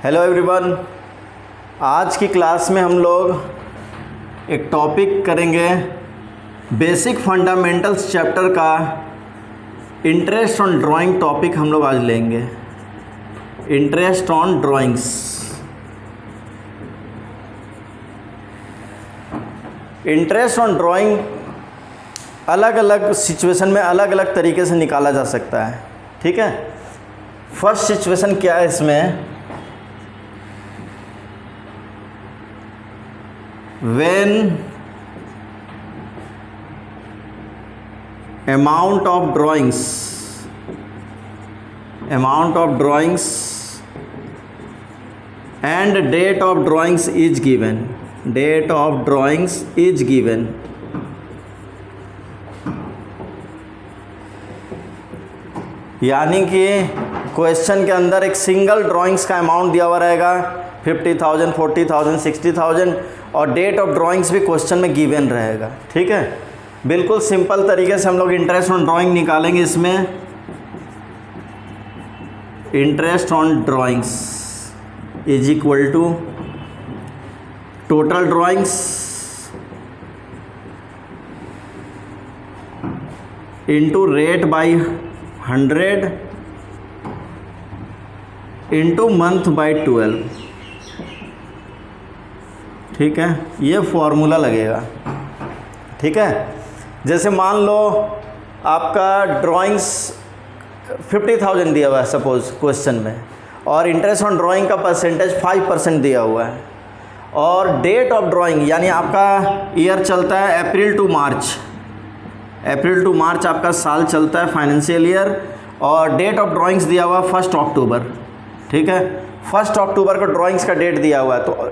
Hello everyone, आज की class में हम लोग एक टॉपिक करेंगे बेसिक फंडामेंटल्स चैप्टर का। इंटरेस्ट ऑन ड्राइंग टॉपिक हम लोग आज लेंगे। Interest on drawings. Interest on drawing अलग अलग सिचुएशन में अलग अलग तरीके से निकाला जा सकता है। ठीक है, फर्स्ट सिचुएशन क्या है इसमें, when amount of drawings and date of drawings is given, यानी कि क्वेश्चन के अंदर एक सिंगल ड्राइंग्स का अमाउंट दिया हुआ रहेगा 50,000, 40,000, 60,000 और डेट ऑफ ड्राइंग्स भी क्वेश्चन में गिवन रहेगा। ठीक है, बिल्कुल सिंपल तरीके से हम लोग इंटरेस्ट ऑन ड्राइंग निकालेंगे। इसमें interest on drawings is equal to total drawings into rate by 100 into month by 12। ठीक है, ये फॉर्मूला लगेगा। ठीक है, जैसे मान लो आपका ड्राइंग्स 50,000 दिया हुआ है सपोज क्वेश्चन में, और इंटरेस्ट ऑन ड्राइंग का परसेंटेज 5% दिया हुआ है, और डेट ऑफ ड्राइंग यानी आपका ईयर चलता है अप्रैल टू मार्च आपका साल चलता है फाइनेंशियल ईयर, और डेट ऑफ ड्राइंग्स दिया हुआ 1 अक्टूबर। ठीक है, 1 अक्टूबर को ड्राइंग्स का डेट दिया हुआ है, तो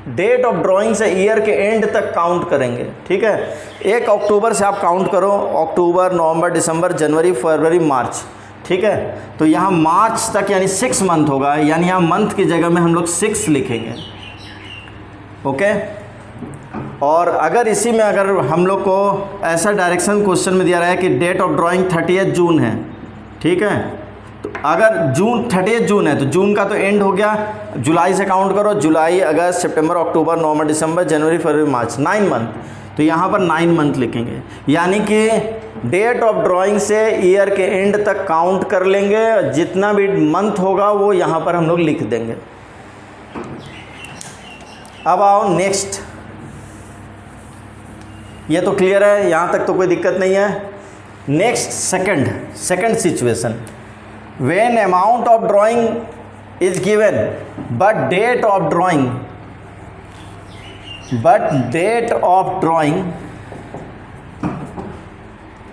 डेट ऑफ ड्राइंग से ईयर के एंड तक काउंट करेंगे। ठीक है, 1 अक्टूबर से आप काउंट करो, अक्टूबर, नवंबर, दिसंबर, जनवरी, फरवरी, मार्च। ठीक है, तो यहाँ मार्च तक यानी 6 मंथ होगा, यानी यहाँ मंथ की जगह में हम लोग 6 लिखेंगे। ओके, और अगर इसी में अगर हम लोग को ऐसा डायरेक्शन क्वेश्चन में दिया रहा है कि डेट ऑफ ड्राइंग 30 जून है। ठीक है, तो अगर 30 जून है तो जून का तो एंड हो गया, जुलाई से काउंट करो, जुलाई, अगस्त, सितंबर, अक्टूबर, नवंबर, दिसंबर, जनवरी, फरवरी, मार्च, 9 मंथ। तो यहाँ पर 9 मंथ लिखेंगे, यानी कि डेट ऑफ ड्राइंग से ईयर के एंड तक काउंट कर लेंगे, जितना भी मंथ होगा वो यहाँ पर हम लोग लिख देंगे। अब आओ नेक्स्ट, ये तो क्लियर है, यहाँ तक तो कोई दिक्कत नहीं है। Next second situation, when amount of drawing is given but date of drawing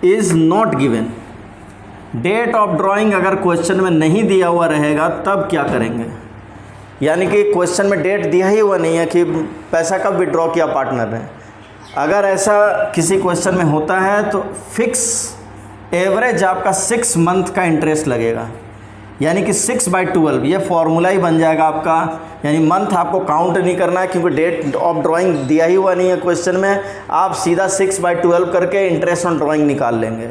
is not given। Date of drawing अगर क्वेश्चन में नहीं दिया हुआ रहेगा तब क्या करेंगे, यानी कि क्वेश्चन में डेट दिया ही हुआ नहीं है कि पैसा कब विड्रॉ किया पार्टनर ने। अगर ऐसा किसी क्वेश्चन में होता है तो फिक्स एवरेज आपका 6 मंथ का इंटरेस्ट लगेगा, यानी कि 6/12 ये फॉर्मूला ही बन जाएगा आपका। यानी मंथ आपको काउंट नहीं करना है, क्योंकि डेट ऑफ ड्राइंग दिया ही हुआ नहीं है क्वेश्चन में। आप सीधा 6/12 करके इंटरेस्ट ऑन ड्राइंग निकाल लेंगे,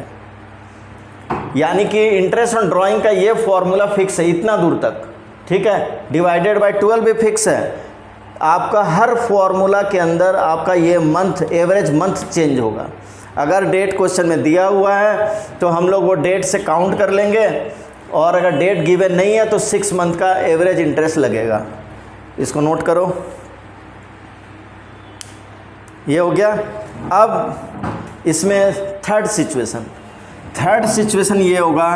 यानी कि इंटरेस्ट ऑन ड्राइंग का ये फॉर्मूला फिक्स है इतना दूर तक। ठीक है, डिवाइडेड बाय 12 भी फिक्स है। आपका हर फॉर्मूला के अंदर आपका ये मंथ, एवरेज मंथ चेंज होगा। अगर डेट क्वेश्चन में दिया हुआ है तो हम लोग वो डेट से काउंट कर लेंगे, और अगर डेट गिवन नहीं है तो 6 मंथ का एवरेज इंटरेस्ट लगेगा। इसको नोट करो, ये हो गया। अब इसमें थर्ड सिचुएशन ये होगा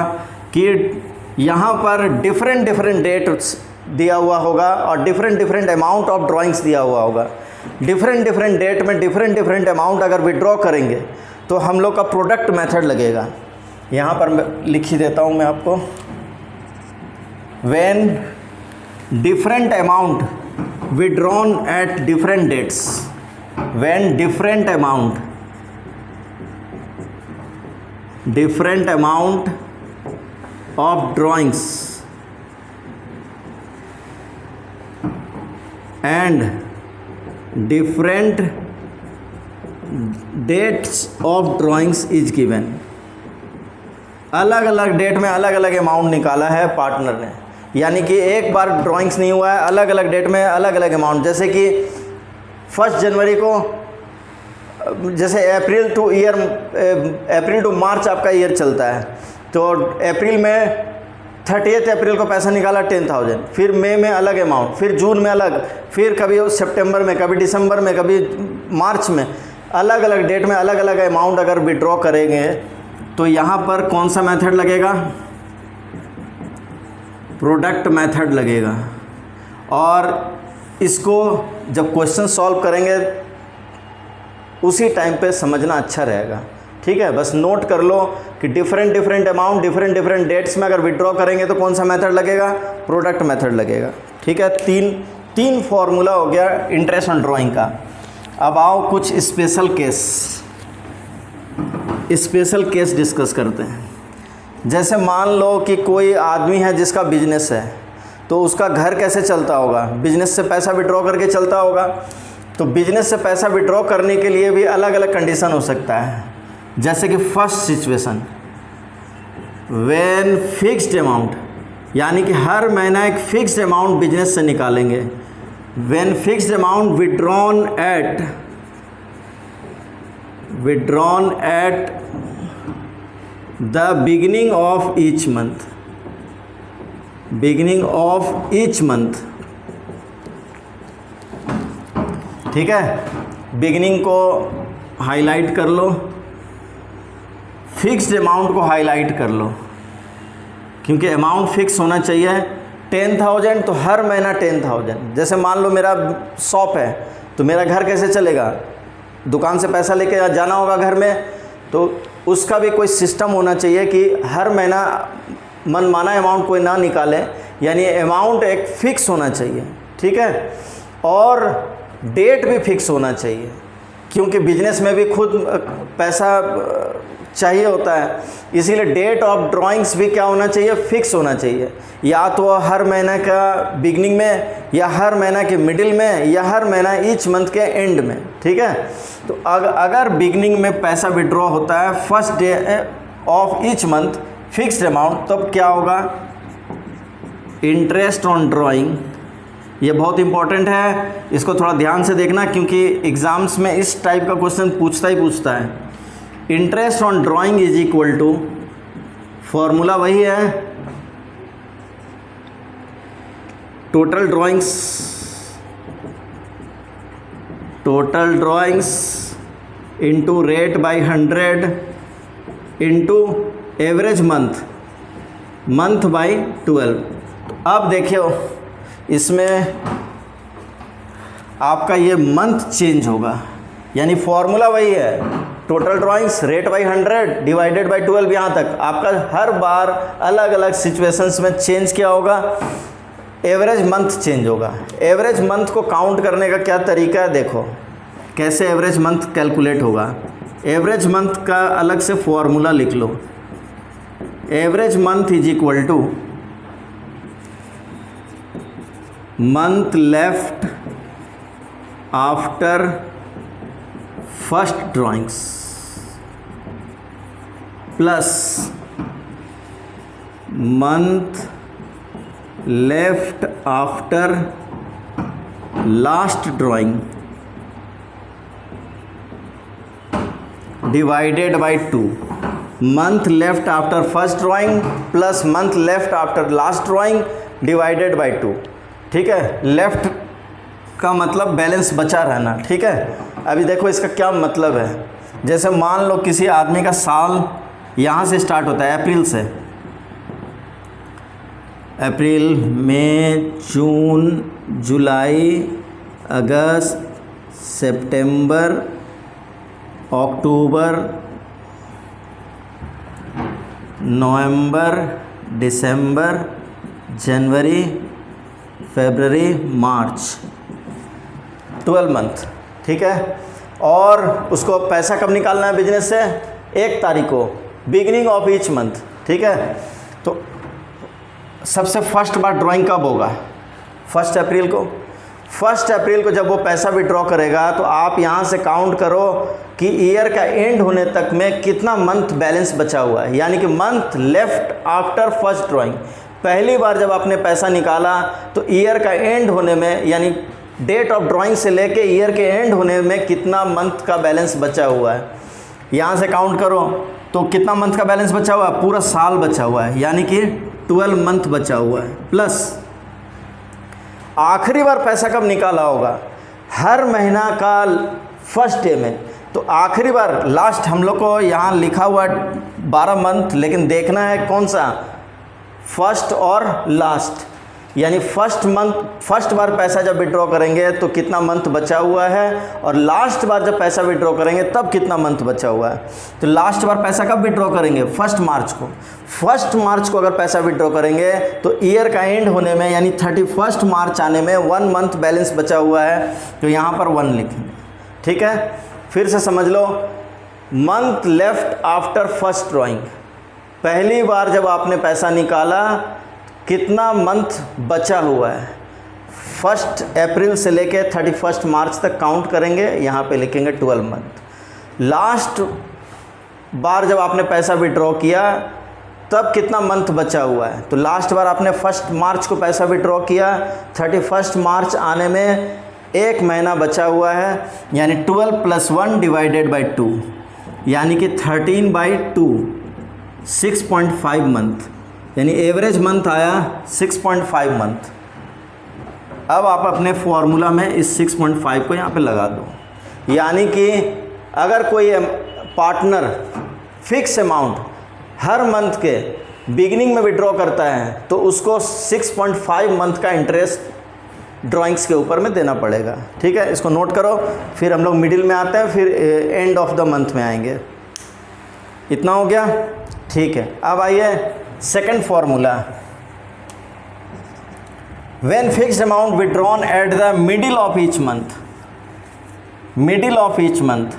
कि यहाँ पर डिफरेंट डेट्स दिया हुआ होगा और डिफरेंट अमाउंट ऑफ ड्राइंग्स दिया हुआ होगा। डिफरेंट डेट में डिफरेंट अमाउंट अगर विड्रॉ करेंगे तो हम लोग का प्रोडक्ट मेथड लगेगा। यहाँ पर लिख ही देता हूँ मैं आपको, when different amount withdrawn at different dates, when different amount of drawings and different dates of drawings is given। अलग अलग डेट में अलग अलग अमाउंट निकाला है पार्टनर ने, यानी कि एक बार ड्राइंग्स नहीं हुआ है, अलग अलग डेट में अलग अलग अमाउंट। जैसे कि 1 जनवरी को, जैसे अप्रैल टू मार्च आपका ईयर चलता है, तो अप्रैल में 30 अप्रैल को पैसा निकाला 10,000, फिर मई में अलग अमाउंट, फिर जून में अलग, फिर कभी सितंबर में, कभी दिसंबर में, कभी मार्च में, अलग अलग डेट में अलग अलग अमाउंट अगर विड्रॉ करेंगे तो यहाँ पर कौन सा मेथड लगेगा? प्रोडक्ट मेथड लगेगा। और इसको जब क्वेश्चन सॉल्व करेंगे उसी टाइम पे समझना अच्छा रहेगा, ठीक है। बस नोट कर लो कि डिफरेंट अमाउंट डिफरेंट डेट्स में अगर विड्रॉ करेंगे तो कौन सा मेथड लगेगा? प्रोडक्ट मेथड लगेगा, ठीक है। तीन फॉर्मूला हो गया इंटरेस्ट ऑन ड्राइंग का। अब आओ कुछ स्पेशल केस डिस्कस करते हैं। जैसे मान लो कि कोई आदमी है जिसका बिजनेस है, तो उसका घर कैसे चलता होगा? बिजनेस से पैसा विड्रॉ करके चलता होगा। तो बिजनेस से पैसा विड्रॉ करने के लिए भी अलग अलग कंडीशन हो सकता है। जैसे कि first situation, when fixed amount, यानी कि हर महीना एक फिक्स्ड अमाउंट बिजनेस से निकालेंगे। When fixed amount withdrawn at the beginning of each month, ठीक है। बिगिनिंग को हाईलाइट कर लो, फिक्स्ड अमाउंट को हाईलाइट कर लो, क्योंकि अमाउंट फिक्स होना चाहिए। 10,000 तो हर महीना 10,000। जैसे मान लो मेरा शॉप है, तो मेरा घर कैसे चलेगा? दुकान से पैसा लेके जाना होगा घर में, तो उसका भी कोई सिस्टम होना चाहिए कि हर महीना मनमाना अमाउंट कोई ना निकाले, यानी अमाउंट एक फ़िक्स होना चाहिए, ठीक है। और डेट भी फिक्स होना चाहिए, क्योंकि बिजनेस में भी खुद पैसा चाहिए होता है, इसीलिए डेट ऑफ ड्राइंग्स भी क्या होना चाहिए? फिक्स होना चाहिए। या तो हर महीने का बिगनिंग में, या हर महीना के मिडिल में, या हर महीना ईच मंथ के एंड में, ठीक है। तो अगर बिगनिंग में पैसा विड्रॉ होता है first day of each month fixed amount, तब क्या होगा? Interest on drawing. ये बहुत इंपॉर्टेंट है, इसको थोड़ा ध्यान से देखना, क्योंकि एग्ज़ाम्स में इस टाइप का क्वेश्चन पूछता है। Interest on drawing is equal to, formula वही है, total drawings into rate by 100 into average month by 12। अब देखियो, इसमें आपका ये मंथ चेंज होगा, यानी फॉर्मूला वही है, total drawings rate by 100 divided by 12। यहाँ तक आपका हर बार अलग अलग सिचुएशंस में चेंज क्या होगा? एवरेज मंथ चेंज होगा। एवरेज मंथ को काउंट करने का क्या तरीका है, देखो कैसे एवरेज मंथ कैलकुलेट होगा। एवरेज मंथ का अलग से फॉर्मूला लिख लो। Average month is equal to month left after first drawings plus month left after last drawing divided by 2। Month left after first drawing plus month left after last drawing divided by 2, ठीक है। Left का मतलब balance बचा रहना, ठीक है। अभी देखो इसका क्या मतलब है। जैसे मान लो किसी आदमी का साल यहाँ से स्टार्ट होता है, अप्रैल से, अप्रैल मई जून जुलाई अगस्त सितंबर अक्टूबर नवंबर दिसंबर जनवरी फरवरी मार्च, 12 मंथ, ठीक है। और उसको पैसा कब निकालना है बिजनेस से? 1 तारीख को, बिगिनिंग ऑफ ईच मंथ, ठीक है। तो सबसे फर्स्ट बार ड्राइंग कब होगा? 1 अप्रैल को। 1 अप्रैल को जब वो पैसा विड्रॉ करेगा तो आप यहाँ से काउंट करो कि ईयर का एंड होने तक में कितना मंथ बैलेंस बचा हुआ है, यानी कि month left after first drawing पहली बार जब आपने पैसा निकाला तो ईयर का एंड होने में, यानी डेट ऑफ ड्राइंग से लेके ईयर के एंड होने में कितना मंथ का बैलेंस बचा हुआ है, यहाँ से काउंट करो तो कितना मंथ का बैलेंस बचा हुआ है, पूरा साल बचा हुआ है, यानी कि 12 मंथ बचा हुआ है। प्लस आखिरी बार पैसा कब निकाला होगा, हर महीना का फर्स्ट डे में। तो आखिरी बार लास्ट हम लोग को यहाँ लिखा हुआ 12 मंथ, लेकिन देखना है कौन सा, फर्स्ट और लास्ट, यानी फर्स्ट बार पैसा जब विड्रॉ करेंगे तो कितना मंथ बचा हुआ है, और लास्ट बार जब पैसा विड्रॉ करेंगे तब कितना मंथ बचा हुआ है। तो लास्ट बार पैसा कब विड्रॉ करेंगे, 1 मार्च को। 1 मार्च को अगर पैसा विड्रॉ करेंगे तो ईयर का एंड होने में, यानी 31 मार्च आने में 1 मंथ बैलेंस बचा हुआ है, तो यहाँ पर 1 लिखेंगे। ठीक है, फिर से समझ लो, month left after first drawing, पहली बार जब आपने पैसा निकाला कितना मंथ बचा हुआ है, 1 अप्रैल से लेके 31 मार्च तक काउंट करेंगे, यहाँ पे लिखेंगे 12 मंथ। लास्ट बार जब आपने पैसा विड्रॉ किया तब कितना मंथ बचा हुआ है, तो लास्ट बार आपने 1 मार्च को पैसा विड्रॉ किया, 31 मार्च आने में 1 महीना बचा हुआ है, यानी 12 + 1 डिवाइडेड बाई 2, यानी कि 13/2, 6.5 मंथ, यानी एवरेज मंथ आया 6.5 मंथ। अब आप अपने फॉर्मूला में इस 6.5 को यहाँ पे लगा दो, यानी कि अगर कोई पार्टनर फिक्स अमाउंट हर मंथ के बिगिनिंग में विड्रॉ करता है तो उसको 6.5 मंथ का इंटरेस्ट ड्राइंग्स के ऊपर में देना पड़ेगा। ठीक है, इसको नोट करो, फिर हम लोग मिडिल में आते हैं, फिर एंड ऑफ द मंथ में आएंगे। इतना हो गया, ठीक है। अब आइए second formula, when fixed amount withdrawn at the middle of each month, middle of each month,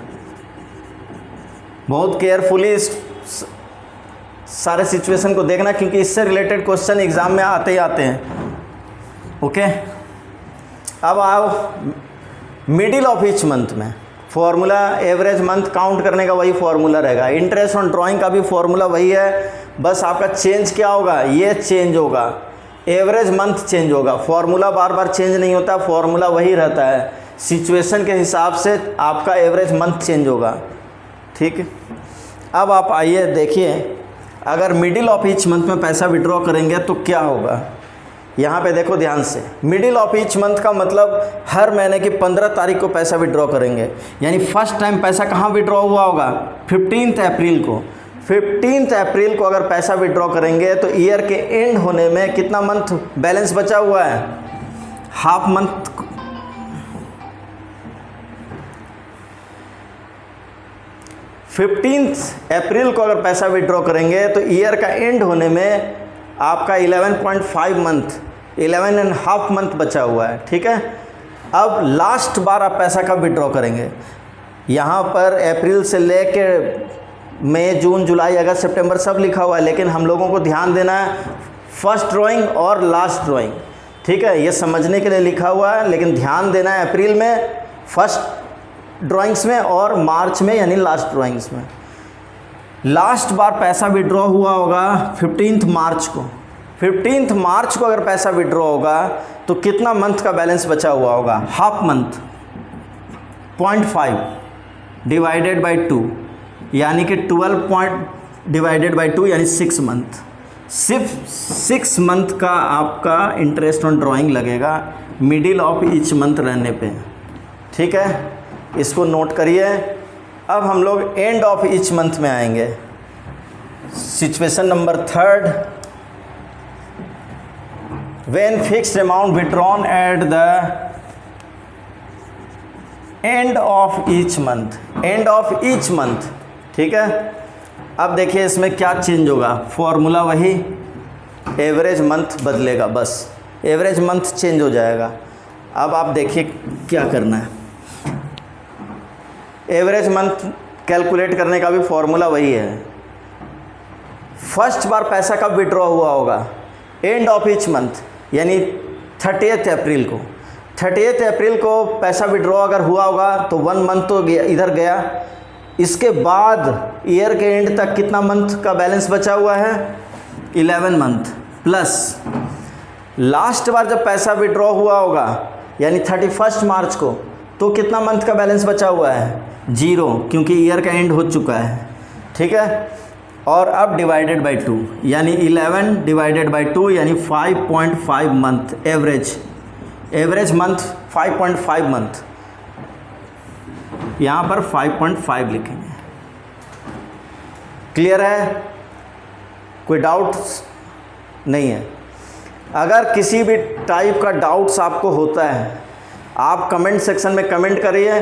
बहुत केयरफुली सारे सिचुएशन को देखना, क्योंकि इससे रिलेटेड क्वेश्चन एग्जाम में आते ही आते हैं। ओके, अब आओ मिडिल ऑफ ईच मंथ में, फॉर्मूला एवरेज मंथ काउंट करने का वही फॉर्मूला रहेगा, इंटरेस्ट ऑन ड्राइंग का भी फॉर्मूला वही है, बस आपका चेंज क्या होगा, ये चेंज होगा, एवरेज मंथ चेंज होगा, फॉर्मूला बार बार चेंज नहीं होता, फॉर्मूला वही रहता है, सिचुएशन के हिसाब से आपका एवरेज मंथ चेंज होगा। ठीक है, अब आप आइए देखिए, अगर मिडिल ऑफ ईच मंथ में पैसा विड्रॉ करेंगे तो क्या होगा, यहाँ पे देखो ध्यान से, मिडिल ऑफ ईच मंथ का मतलब हर महीने की 15 तारीख को पैसा विड्रॉ करेंगे, यानी फर्स्ट टाइम पैसा कहाँ विड्रॉ हुआ होगा, 15 अप्रैल को। 15 अप्रैल को अगर पैसा विड्रॉ करेंगे तो ईयर के एंड होने में कितना मंथ बैलेंस बचा हुआ है, हाफ मंथ। 15 अप्रैल को अगर पैसा विड्रॉ करेंगे तो ईयर का एंड होने में आपका 11.5 मंथ, 11.5 मंथ बचा हुआ है। ठीक है, अब लास्ट बार आप पैसा कब विड्रॉ करेंगे, यहाँ पर अप्रैल से लेके मई, जून, जुलाई, अगस्त, सितंबर सब लिखा हुआ है, लेकिन हम लोगों को ध्यान देना है फर्स्ट ड्राइंग और लास्ट ड्राइंग। ठीक है, ये समझने के लिए लिखा हुआ है, लेकिन ध्यान देना है अप्रैल में फर्स्ट ड्राइंग्स में और मार्च में यानी लास्ट ड्राइंग्स में। लास्ट बार पैसा विड्रॉ हुआ होगा 15 मार्च को। 15 मार्च को अगर पैसा विड्रॉ होगा तो कितना मंथ का बैलेंस बचा हुआ होगा, हाफ मंथ, 0.5 डिवाइडेड बाई 2, यानी कि 12 डिवाइडेड बाई 2 यानी 6 मंथ। सिर्फ 6 मंथ का आपका इंटरेस्ट ऑन ड्राइंग लगेगा मिडिल ऑफ ईच मंथ रहने पे। ठीक है, इसको नोट करिए। अब हम लोग एंड ऑफ ईच मंथ में आएंगे। Situation number 3, when fixed amount withdrawn at the end of each month, and of each month. ठीक है, अब देखिए इसमें क्या चेंज होगा, फॉर्मूला वही, एवरेज मंथ बदलेगा, बस एवरेज मंथ चेंज हो जाएगा। अब आप देखिए क्या करना है, एवरेज मंथ कैलकुलेट करने का भी फॉर्मूला वही है। फर्स्ट बार पैसा कब विड्रॉ हुआ होगा, एंड ऑफ ईच मंथ, यानी 30 अप्रैल को। 30 अप्रैल को पैसा विड्रॉ अगर हुआ होगा तो 1 मंथ तो गया, इधर गया। इसके बाद ईयर के एंड तक कितना मंथ का बैलेंस बचा हुआ है, 11 मंथ। प्लस लास्ट बार जब पैसा विड्रॉ हुआ होगा यानी 31 मार्च को, तो कितना मंथ का बैलेंस बचा हुआ है? 0, क्योंकि ईयर का एंड हो चुका है। ठीक है, और अब डिवाइडेड बाई 2 यानी 11 डिवाइडेड बाई 2 यानी 5.5 मंथ एवरेज मंथ 5.5 मंथ, यहाँ पर 5.5 लिखेंगे। क्लियर है? कोई डाउट्स नहीं है? अगर किसी भी टाइप का डाउट्स आपको होता है, आप कमेंट सेक्शन में कमेंट करिए,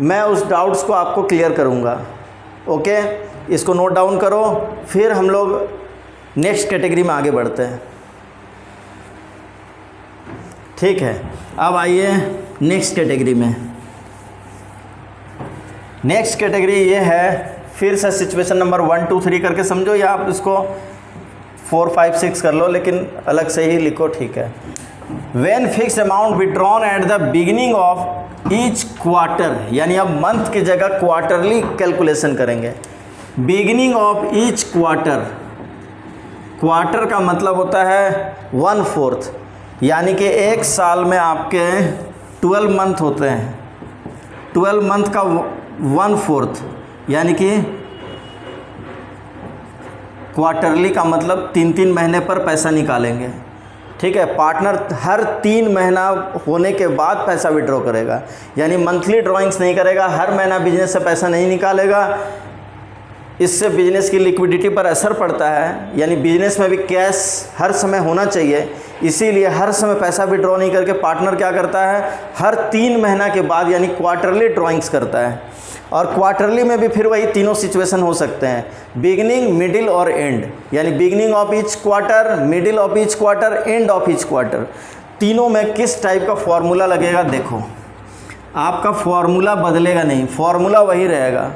मैं उस डाउट्स को आपको क्लियर करूँगा। ओके, इसको नोट डाउन करो, फिर हम लोग नेक्स्ट कैटेगरी में आगे बढ़ते हैं। ठीक है, अब आइए नेक्स्ट कैटेगरी में। नेक्स्ट कैटेगरी ये है, फिर से सिचुएशन नंबर 1 2 3 करके समझो, या आप इसको 4 5 6 कर लो, लेकिन अलग से ही लिखो। ठीक है, when fixed amount withdrawn at the beginning of each quarter, यानी अब मंथ की जगह क्वार्टरली कैलकुलेशन करेंगे। Beginning of each quarter, quarter का मतलब होता है 1/4, यानी कि एक साल में आपके 12 मंथ होते हैं। 12 मंथ का 1/4 यानी कि क्वार्टरली का मतलब 3-3 महीने पर पैसा निकालेंगे। ठीक है, पार्टनर हर 3 महीना होने के बाद पैसा विड्रॉ करेगा, यानी मंथली ड्राइंग्स नहीं करेगा, हर महीना बिजनेस से पैसा नहीं निकालेगा। इससे बिजनेस की लिक्विडिटी पर असर पड़ता है, यानी बिजनेस में भी कैश हर समय होना चाहिए, इसीलिए हर समय पैसा विड्रॉ नहीं करके पार्टनर क्या करता है, हर 3 महीना के बाद यानी क्वार्टरली ड्राइंग्स करता है। और क्वार्टरली में भी फिर वही तीनों सिचुएशन हो सकते हैं, बिगिनिंग, मिडिल और एंड, यानी beginning of each quarter, middle of each quarter, and of each quarter. तीनों में किस टाइप का फॉर्मूला लगेगा? देखो, आपका फॉर्मूला बदलेगा नहीं, फॉर्मूला वही रहेगा।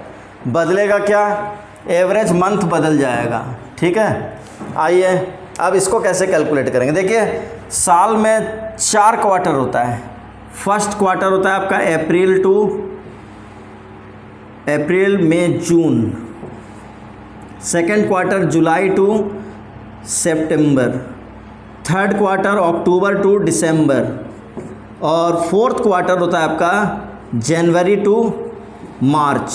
बदलेगा क्या? एवरेज मंथ बदल जाएगा। ठीक है, आइए अब इसको कैसे कैलकुलेट करेंगे। देखिए, साल में 4 क्वार्टर होता है। फर्स्ट क्वार्टर होता है आपका अप्रैल मई जून, सेकंड क्वार्टर जुलाई टू सितंबर, थर्ड क्वार्टर अक्टूबर टू दिसंबर, और फोर्थ क्वार्टर होता है आपका जनवरी टू मार्च।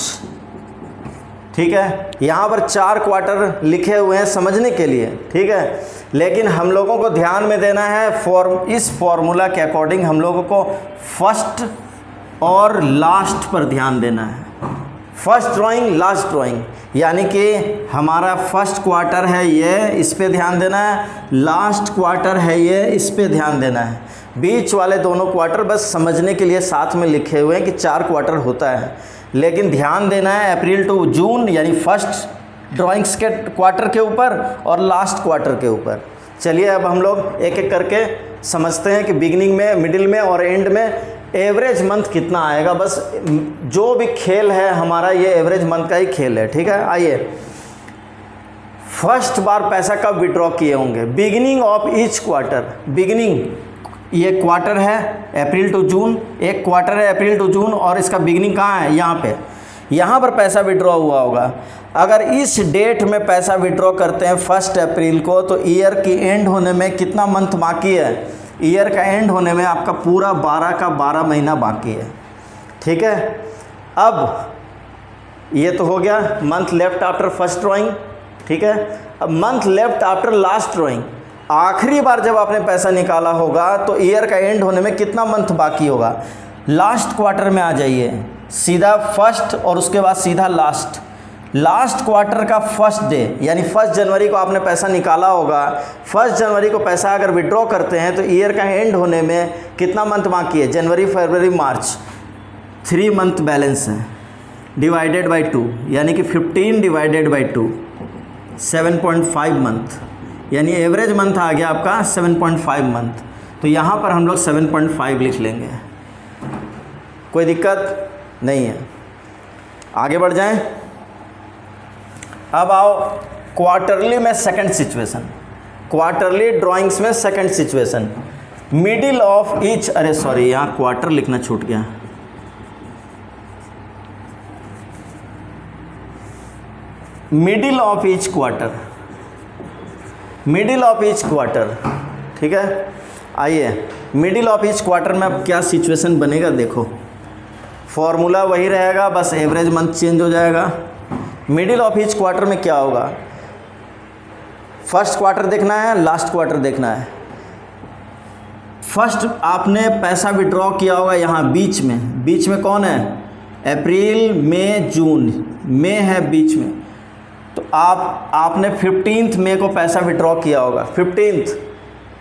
ठीक है, यहाँ पर 4 क्वार्टर लिखे हुए हैं समझने के लिए। ठीक है, लेकिन हम लोगों को ध्यान में देना है इस फॉर्मूला के अकॉर्डिंग हम लोगों को फर्स्ट और लास्ट पर ध्यान देना है। फर्स्ट ड्राइंग, लास्ट ड्राइंग, यानी कि हमारा फर्स्ट क्वार्टर है ये, इस पे ध्यान देना है, लास्ट क्वार्टर है ये, इस पे ध्यान देना है। बीच वाले दोनों क्वार्टर बस समझने के लिए साथ में लिखे हुए हैं कि 4 क्वार्टर होता है, लेकिन ध्यान देना है अप्रैल टू जून यानी फर्स्ट ड्राइंग्स के क्वार्टर के ऊपर और लास्ट क्वार्टर के ऊपर। चलिए अब हम लोग एक एक करके समझते हैं कि बिगिनिंग में, मिडिल में और एंड में एवरेज मंथ कितना आएगा। बस जो भी खेल है हमारा ये एवरेज मंथ का ही खेल है। ठीक है, आइए फर्स्ट बार पैसा कब विड्रॉ किए होंगे? Beginning of each quarter. Beginning, ये क्वार्टर है अप्रैल टू जून, एक क्वार्टर है अप्रैल टू जून और इसका बिगिनिंग कहाँ है? यहाँ पे, यहाँ पर पैसा विड्रॉ हुआ होगा। अगर इस डेट में पैसा विड्रॉ करते हैं 1 अप्रैल को, तो ईयर की एंड होने में कितना मंथ बाकी है? ईयर का एंड होने में आपका पूरा 12 का 12 महीना बाकी है। ठीक है, अब ये तो हो गया month left after first drawing. ठीक है, अब month left after last drawing. आखिरी बार जब आपने पैसा निकाला होगा तो ईयर का एंड होने में कितना मंथ बाकी होगा? लास्ट क्वार्टर में आ जाइए, सीधा फर्स्ट और उसके बाद सीधा लास्ट। लास्ट क्वार्टर का फर्स्ट डे यानी 1 जनवरी को आपने पैसा निकाला होगा। 1 जनवरी को पैसा अगर विड्रॉ करते हैं तो ईयर का एंड होने में कितना मंथ बाकी है? जनवरी, फरवरी, मार्च, 3 मंथ बैलेंस है। डिवाइडेड बाई 2 यानी कि 15 डिवाइडेड बाई 2 7.5 मंथ, यानी एवरेज मंथ आ गया आपका 7.5 मंथ। तो यहाँ पर हम लोग 7.5 लिख लेंगे, कोई दिक्कत नहीं है। आगे बढ़ जाएं। अब आओ क्वार्टरली में सेकंड सिचुएशन, क्वार्टरली ड्राइंग्स में second situation, middle of each, अरे सॉरी यहाँ क्वार्टर लिखना छूट गया। Middle of each quarter, middle of each quarter, ठीक है। आइए मिडिल ऑफ ईच क्वार्टर में अब क्या सिचुएशन बनेगा, देखो फॉर्मूला वही रहेगा, बस एवरेज मंथ चेंज हो जाएगा। मिडिल ऑफ ईच क्वार्टर में क्या होगा, फर्स्ट क्वार्टर देखना है, लास्ट क्वार्टर देखना है। फर्स्ट आपने पैसा विड्रॉ किया होगा यहाँ बीच में कौन है, अप्रैल मई जून, मई है बीच में, तो आपने 15 मई को पैसा विड्रॉ किया होगा, 15,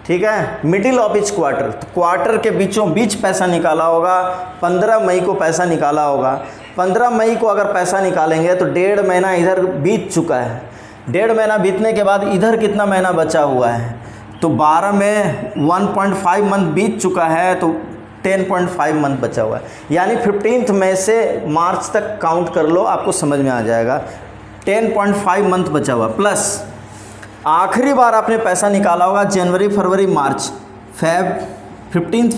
ठीक है। मिडिल ऑफ ईच क्वार्टर, तो क्वार्टर के बीचों बीच पैसा निकाला होगा, 15 मई को पैसा निकाला होगा। 15 मई को अगर पैसा निकालेंगे तो 1.5 महीना इधर बीत चुका है, 1.5 महीना बीतने के बाद इधर कितना महीना बचा हुआ है, तो 12 में 1.5 मंथ बीत चुका है, तो 10.5 मंथ बचा हुआ है। यानी 15 मई से मार्च तक काउंट कर लो, आपको समझ में आ जाएगा। 10.5 मंथ बचा हुआ, प्लस आखिरी बार आपने पैसा निकाला होगा जनवरी फरवरी मार्च, 15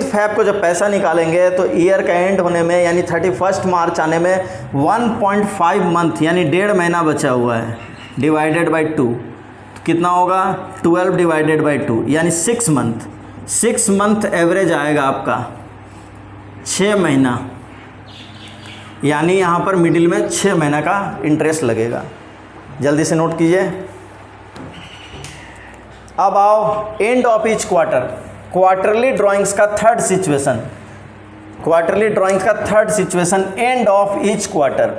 फेब को जब पैसा निकालेंगे तो ईयर का एंड होने में यानी 31 मार्च आने में 1.5 मंथ यानी 1.5 महीना बचा हुआ है, डिवाइडेड बाई 2 कितना होगा, 12 डिवाइडेड बाई 2 यानी 6 मंथ। 6 मंथ एवरेज आएगा आपका 6 महीना, यानी यहाँ पर मिडिल में 6 महीना का इंटरेस्ट लगेगा। जल्दी से नोट कीजिए। अब आओ end of each quarter, quarterly drawings का third situation, end of each quarter,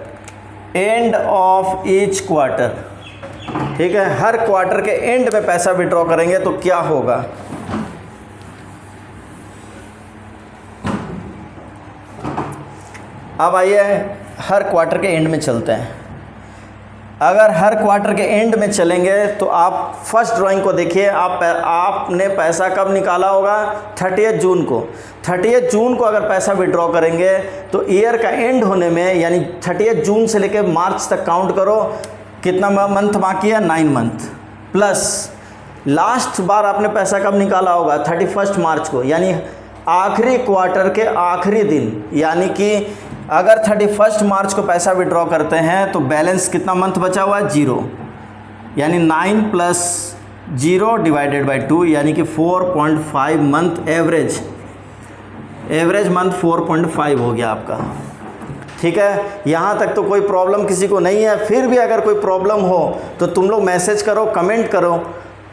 ठीक है। हर क्वार्टर के एंड में पैसा विड्रॉ करेंगे तो क्या होगा, अब आइए हर क्वार्टर के एंड में चलते हैं। अगर हर क्वार्टर के एंड में चलेंगे तो आप फर्स्ट ड्राइंग को देखिए, आपने पैसा कब निकाला होगा, 30 जून को। 30 जून को अगर पैसा विड्रॉ करेंगे तो ईयर का एंड होने में यानी 30 जून से लेकर मार्च तक काउंट करो, कितना मंथ बाकी है, 9 मंथ। प्लस लास्ट बार आपने पैसा कब निकाला होगा, 31 मार्च को, यानी आखिरी क्वार्टर के आखिरी दिन, यानी कि अगर 31 मार्च को पैसा विड्रॉ करते हैं तो बैलेंस कितना मंथ बचा हुआ है, 0, यानी 9 प्लस 0 डिवाइडेड बाई 2 यानी कि 4.5 मंथ एवरेज मंथ 4.5 हो गया आपका, ठीक है। यहाँ तक तो कोई प्रॉब्लम किसी को नहीं है। फिर भी अगर कोई प्रॉब्लम हो तो तुम लोग मैसेज करो, कमेंट करो,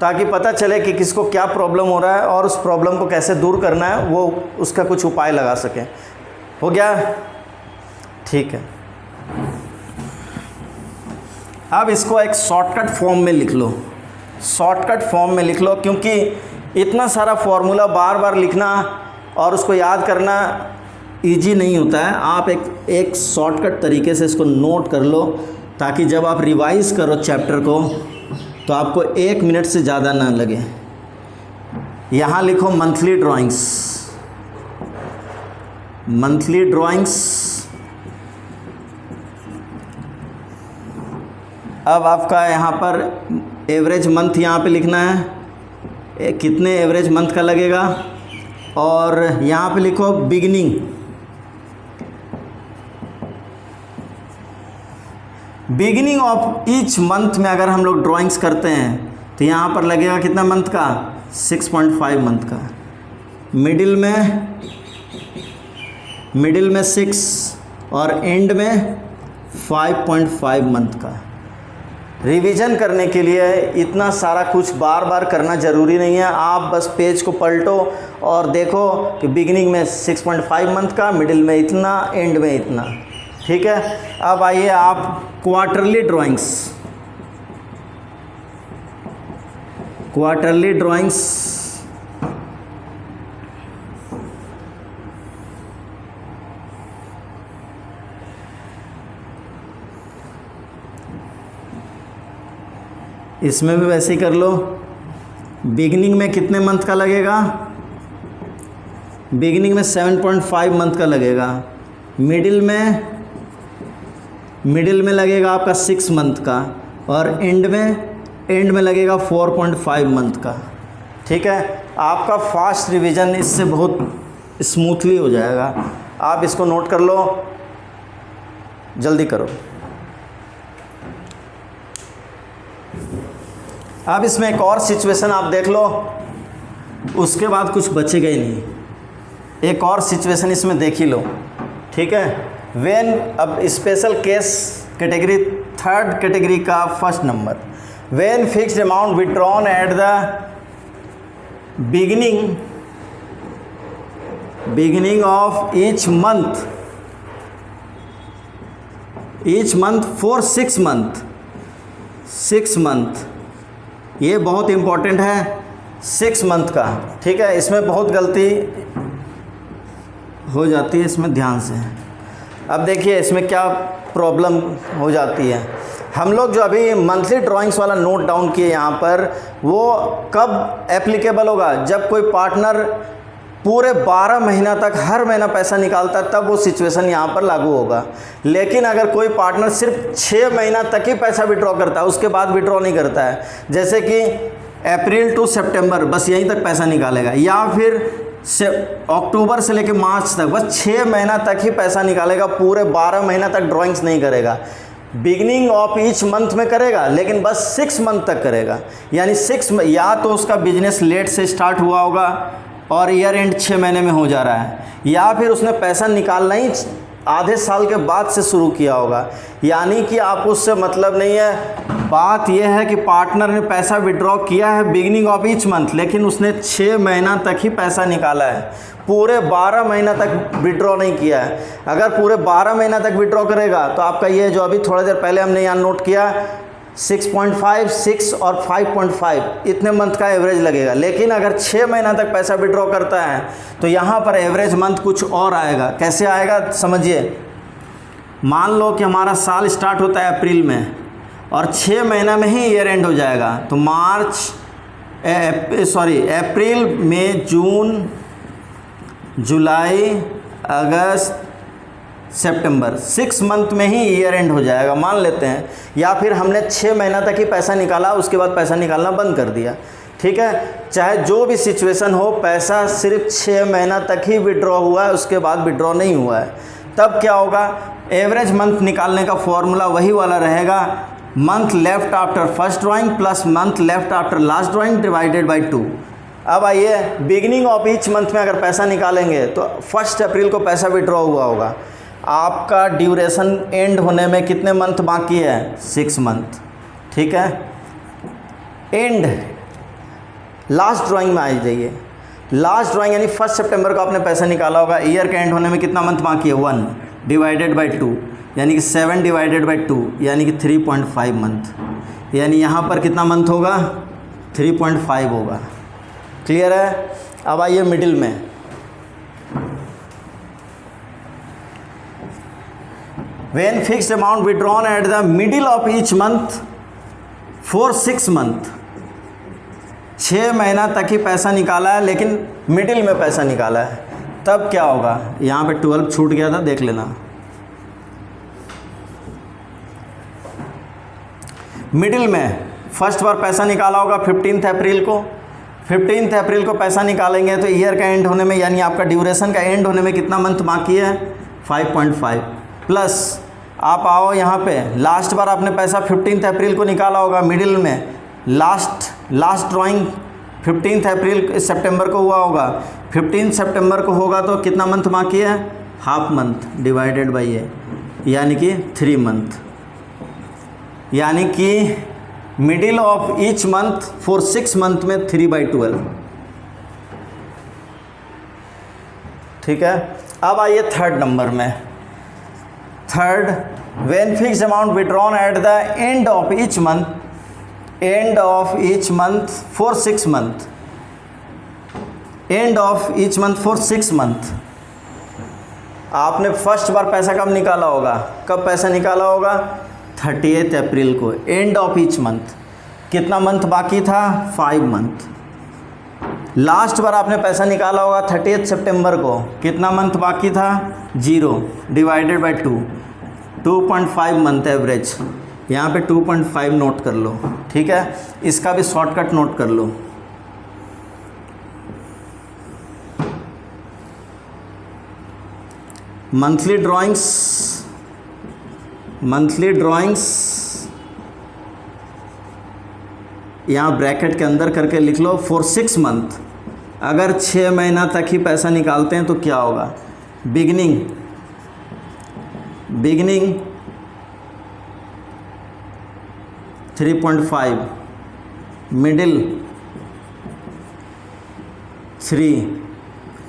ताकि पता चले कि किसको क्या प्रॉब्लम हो रहा है और उस प्रॉब्लम को कैसे दूर करना है, वो उसका कुछ उपाय लगा सकें। हो गया, ठीक है। अब इसको एक शॉर्टकट फॉर्म में लिख लो, क्योंकि इतना सारा फॉर्मूला बार बार लिखना और उसको याद करना इजी नहीं होता है। आप एक शॉर्टकट तरीके से इसको नोट कर लो, ताकि जब आप रिवाइज करो चैप्टर को तो आपको 1 मिनट से ज़्यादा ना लगे। यहाँ लिखो मंथली ड्राइंग्स। अब आपका यहाँ पर एवरेज मंथ यहाँ पे लिखना है, कितने एवरेज मंथ का लगेगा, और यहाँ पे लिखो बिगिनिंग ऑफ ईच मंथ में अगर हम लोग ड्राइंग्स करते हैं तो यहाँ पर लगेगा कितना मंथ का, 6.5 मंथ का। मिडिल में 6 और एंड में 5.5 मंथ का। रिवीजन करने के लिए इतना सारा कुछ बार बार करना ज़रूरी नहीं है। आप बस पेज को पलटो और देखो कि बिगिनिंग में 6.5 मंथ का, मिडिल में इतना, एंड में इतना, ठीक है। अब आइए आप क्वार्टरली ड्राइंग्स इसमें भी वैसे ही कर लो। बिगिनिंग में कितने मंथ का लगेगा, बिगिनिंग में 7.5 मंथ का लगेगा। मिडिल में लगेगा आपका 6 मंथ का, और एंड में लगेगा 4.5 मंथ का, ठीक है। आपका फास्ट रिवीजन इससे बहुत स्मूथली हो जाएगा। आप इसको नोट कर लो, जल्दी करो। अब इसमें एक और सिचुएशन आप देख लो, उसके बाद कुछ बचेगा ही नहीं। एक और सिचुएशन इसमें देख ही लो, ठीक है। व्हेन, अब special case category, third category का first number, when fixed amount withdrawn at the beginning of each month for 6 month, ये बहुत इम्पोर्टेंट है 6 मंथ का, ठीक है। इसमें बहुत गलती हो जाती है, इसमें ध्यान से। अब देखिए इसमें क्या प्रॉब्लम हो जाती है। हम लोग जो अभी मंथली ड्राइंग्स वाला नोट डाउन किए यहाँ पर, वो कब एप्लीकेबल होगा? जब कोई पार्टनर पूरे 12 महीना तक हर महीना पैसा निकालता है, तब वो सिचुएशन यहाँ पर लागू होगा। लेकिन अगर कोई पार्टनर सिर्फ 6 महीना तक ही पैसा विड्रॉ करता है, उसके बाद विड्रॉ नहीं करता है, जैसे कि अप्रैल टू सितंबर बस यहीं तक पैसा निकालेगा, या फिर अक्टूबर से लेकर मार्च तक बस 6 महीना तक ही पैसा निकालेगा, पूरे 12 महीना तक ड्राइंग्स नहीं करेगा। बिगनिंग ऑफ ईच मंथ में करेगा, लेकिन बस 6 मंथ तक करेगा। यानी 6, या तो उसका बिजनेस लेट से स्टार्ट हुआ होगा और ईयर एंड 6 महीने में हो जा रहा है, या फिर उसने पैसा निकालना ही आधे साल के बाद से शुरू किया होगा। यानी कि आपको उससे मतलब नहीं है। बात यह है कि पार्टनर ने पैसा विड्रॉ किया है बिगिनिंग ऑफ ईच मंथ, लेकिन उसने 6 महीना तक ही पैसा निकाला है, पूरे 12 महीना तक विड्रॉ नहीं किया है। अगर पूरे 12 महीना तक विड्रॉ करेगा तो आपका ये जो अभी थोड़ी देर पहले हमने यहाँ नोट किया 6.5, 6 और 5.5 इतने मंथ का एवरेज लगेगा। लेकिन अगर 6 महीना तक पैसा विड्रॉ करता है तो यहाँ पर एवरेज मंथ कुछ और आएगा। कैसे आएगा समझिए। मान लो कि हमारा साल स्टार्ट होता है अप्रैल में और 6 महीना में ही ईयर एंड हो जाएगा, तो अप्रैल, मई, जून, जुलाई, अगस्त, सितंबर, 6 मंथ में ही ईयर एंड हो जाएगा मान लेते हैं। या फिर हमने 6 महीना तक ही पैसा निकाला, उसके बाद पैसा निकालना बंद कर दिया, ठीक है। चाहे जो भी सिचुएशन हो, पैसा सिर्फ 6 महीना तक ही विड्रॉ हुआ है, उसके बाद विड्रॉ नहीं हुआ है, तब क्या होगा? एवरेज मंथ निकालने का फॉर्मूला वही वाला रहेगा, month left after first drawing plus month left after last drawing divided by 2। अब आइए, बिगिनिंग ऑफ ईच मंथ में अगर पैसा निकालेंगे तो 1 अप्रैल को पैसा विड्रॉ हुआ होगा। आपका ड्यूरेशन एंड होने में कितने मंथ बाकी है? 6 मंथ, ठीक है। एंड लास्ट ड्राइंग में आ जाइए। लास्ट ड्राइंग यानी 1 सितंबर को आपने पैसा निकाला होगा, ईयर का एंड होने में कितना मंथ बाकी है? 1 डिवाइडेड बाई 2, यानी कि 7 डिवाइडेड बाई 2, यानी कि 3.5 मंथ। यानी यहाँ पर कितना मंथ होगा? 3.5 होगा। क्लियर है? अब आइए मिडिल में। When fixed amount withdrawn at the middle of each month for 6 month, 6 महीना तक ही पैसा निकाला है, लेकिन मिडिल में पैसा निकाला है, तब क्या होगा? यहाँ पे 12 छूट गया था, देख लेना। मिडिल में फर्स्ट बार पैसा निकाला होगा 15 अप्रैल को। 15 अप्रैल को पैसा निकालेंगे तो ईयर का एंड होने में, यानी आपका ड्यूरेशन का एंड होने में कितना मंथ बाकी है? 5.5 प्लस आप आओ यहाँ पे, लास्ट बार आपने पैसा 15 अप्रैल को निकाला होगा, मिडिल में लास्ट ड्राइंग 15 अप्रैल सितंबर को हुआ होगा। 15 सितंबर को होगा तो कितना मंथ बाकी है? हाफ मंथ डिवाइडेड बाई ये, यानी कि 3 मंथ। यानी कि middle of each month for 6 month में 3/12, ठीक है। अब आइए थर्ड नंबर में। Third, when fixed amount withdrawn at the end of each month for 6 month, and of each month for 6 month. आपने फर्स्ट बार पैसा कब निकाला होगा? कब पैसा निकाला होगा? 30 अप्रैल को, एंड ऑफ ईच मंथ। कितना मंथ बाकी था? 5 मंथ। लास्ट बार आपने पैसा निकाला होगा 30 सितंबर को, कितना मंथ बाकी था? 0 डिवाइडेड बाई 2, 2.5 मंथ एवरेज। यहाँ पे 2.5 नोट कर लो, ठीक है। इसका भी शॉर्टकट नोट कर लो। मंथली ड्राइंग्स यहाँ ब्रैकेट के अंदर करके लिख लो फॉर 6 मंथ। अगर 6 महीना तक ही पैसा निकालते हैं तो क्या होगा? बिगनिंग 3.5, मिडिल 3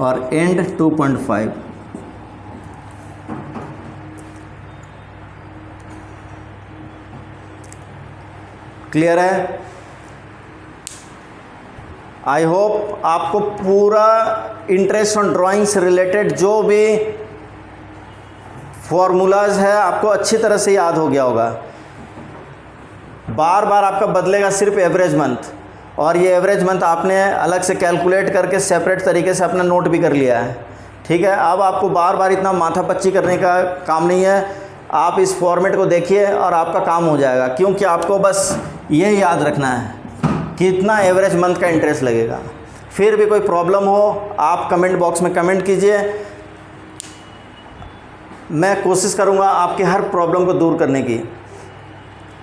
और एंड 2.5। क्लियर है? आई होप आपको पूरा इंटरेस्ट ऑन ड्राइंग से रिलेटेड जो भी फॉर्मूलाज है आपको अच्छी तरह से याद हो गया होगा। बार बार आपका बदलेगा सिर्फ एवरेज मंथ, और ये एवरेज मंथ आपने अलग से कैलकुलेट करके सेपरेट तरीके से अपना नोट भी कर लिया है। ठीक है, अब आपको बार बार इतना माथापच्ची करने का काम नहीं है। आप इस फॉर्मेट को देखिए और आपका काम हो जाएगा, क्योंकि आपको बस ये याद रखना है कितना एवरेज मंथ का इंटरेस्ट लगेगा। फिर भी कोई प्रॉब्लम हो आप कमेंट बॉक्स में कमेंट कीजिए, मैं कोशिश करूँगा आपके हर प्रॉब्लम को दूर करने की,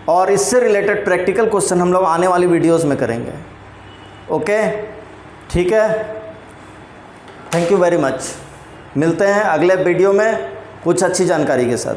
और इससे रिलेटेड प्रैक्टिकल क्वेश्चन हम लोग आने वाली वीडियोस में करेंगे। ओके, ठीक है, थैंक यू वेरी मच। मिलते हैं अगले वीडियो में कुछ अच्छी जानकारी के साथ।